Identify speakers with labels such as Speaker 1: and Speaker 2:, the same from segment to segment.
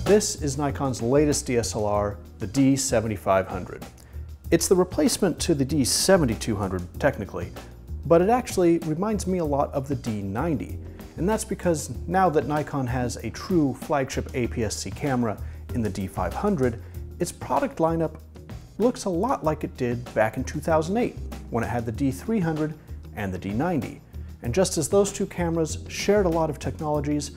Speaker 1: This is Nikon's latest DSLR, the D7500. It's the replacement to the D7200 technically, but it actually reminds me a lot of the D90. And that's because now that Nikon has a true flagship APS-C camera in the D500, its product lineup looks a lot like it did back in 2008 when it had the D300 and the D90. And just as those two cameras shared a lot of technologies,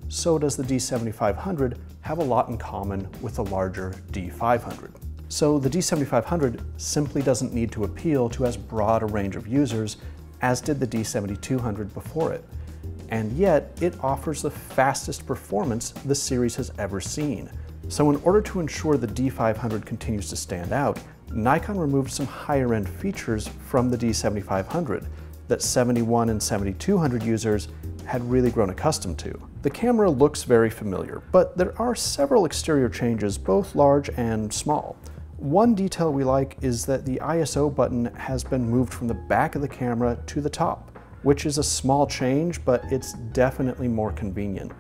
Speaker 1: so does the D7500 have a lot in common with the larger D500. So the D7500 simply doesn't need to appeal to as broad a range of users as did the D7200 before it. And yet, it offers the fastest performance the series has ever seen. So in order to ensure the D500 continues to stand out, Nikon removed some higher-end features from the D7500 that 71 and 7200 users had really grown accustomed to. The camera looks very familiar, but there are several exterior changes, both large and small. One detail we like is that the ISO button has been moved from the back of the camera to the top, which is a small change, but it's definitely more convenient.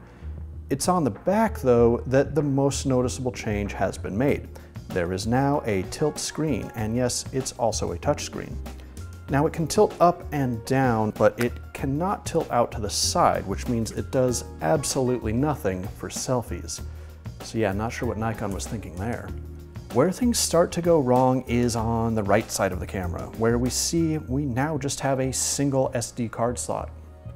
Speaker 1: It's on the back, though, that the most noticeable change has been made. There is now a tilt screen, and yes, it's also a touchscreen. Now it can tilt up and down, but it cannot tilt out to the side, which means it does absolutely nothing for selfies. So yeah, not sure what Nikon was thinking there. Where things start to go wrong is on the right side of the camera, where we now just have a single SD card slot.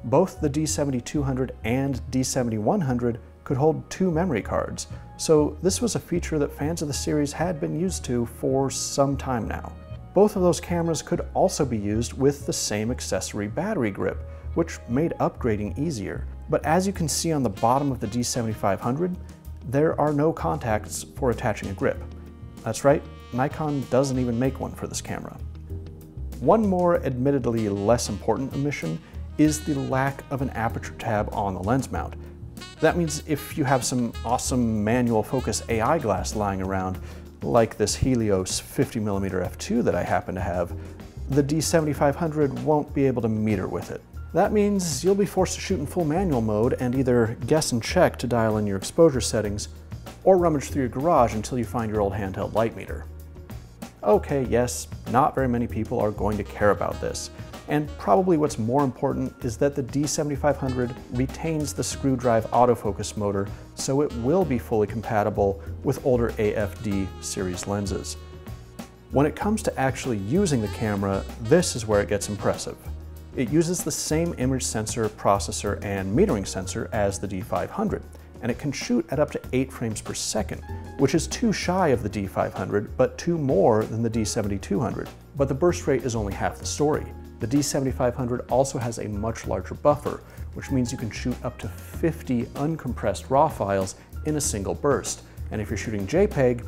Speaker 1: Both the D7200 and D7100 could hold two memory cards, so this was a feature that fans of the series had been used to for some time now. Both of those cameras could also be used with the same accessory battery grip, which made upgrading easier. But as you can see on the bottom of the D7500, there are no contacts for attaching a grip. That's right, Nikon doesn't even make one for this camera. One more admittedly less important omission is the lack of an aperture tab on the lens mount. That means if you have some awesome manual focus AI glass lying around, like this Helios 50mm f2 that I happen to have, the D7500 won't be able to meter with it. That means you'll be forced to shoot in full manual mode and either guess and check to dial in your exposure settings, or rummage through your garage until you find your old handheld light meter. Okay, yes, not very many people are going to care about this, and probably what's more important is that the D7500 retains the screw drive autofocus motor, so it will be fully compatible with older AFD series lenses. When it comes to actually using the camera, this is where it gets impressive. It uses the same image sensor, processor, and metering sensor as the D500, and it can shoot at up to 8 frames per second, which is 2 shy of the D500, but 2 more than the D7200. But the burst rate is only half the story. The D7500 also has a much larger buffer, which means you can shoot up to 50 uncompressed RAW files in a single burst, and if you're shooting JPEG,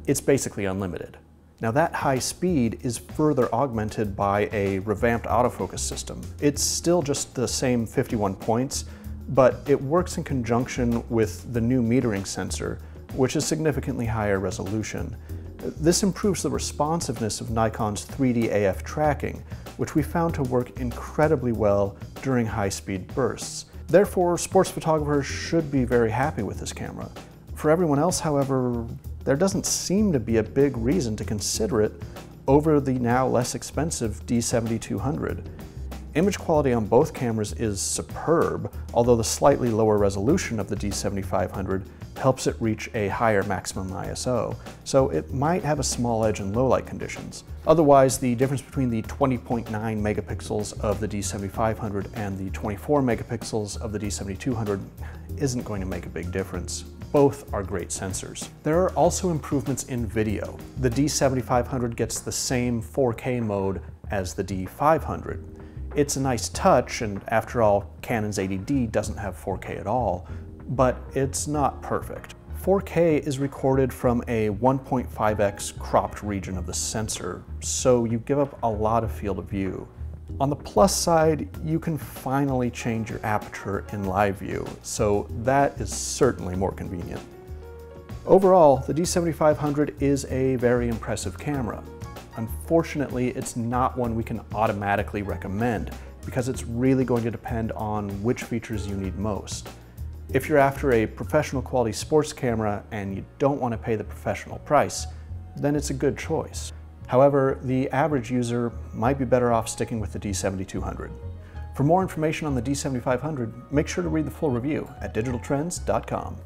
Speaker 1: it's basically unlimited. Now that high speed is further augmented by a revamped autofocus system. It's still just the same 51 points, but it works in conjunction with the new metering sensor, which is significantly higher resolution. This improves the responsiveness of Nikon's 3D AF tracking, which we found to work incredibly well during high-speed bursts. Therefore, sports photographers should be very happy with this camera. For everyone else, however, there doesn't seem to be a big reason to consider it over the now less expensive D7200. Image quality on both cameras is superb, although the slightly lower resolution of the D7500 helps it reach a higher maximum ISO, so it might have a small edge in low light conditions. Otherwise, the difference between the 20.9 megapixels of the D7500 and the 24 megapixels of the D7200 isn't going to make a big difference. Both are great sensors. There are also improvements in video. The D7500 gets the same 4K mode as the D500. It's a nice touch, and after all, Canon's 80D doesn't have 4K at all, but it's not perfect. 4K is recorded from a 1.5x cropped region of the sensor, so you give up a lot of field of view. On the plus side, you can finally change your aperture in live view, so that is certainly more convenient. Overall, the D7500 is a very impressive camera. Unfortunately, it's not one we can automatically recommend because it's really going to depend on which features you need most. If you're after a professional quality sports camera and you don't want to pay the professional price, then it's a good choice. However, the average user might be better off sticking with the D7200. For more information on the D7500, make sure to read the full review at digitaltrends.com.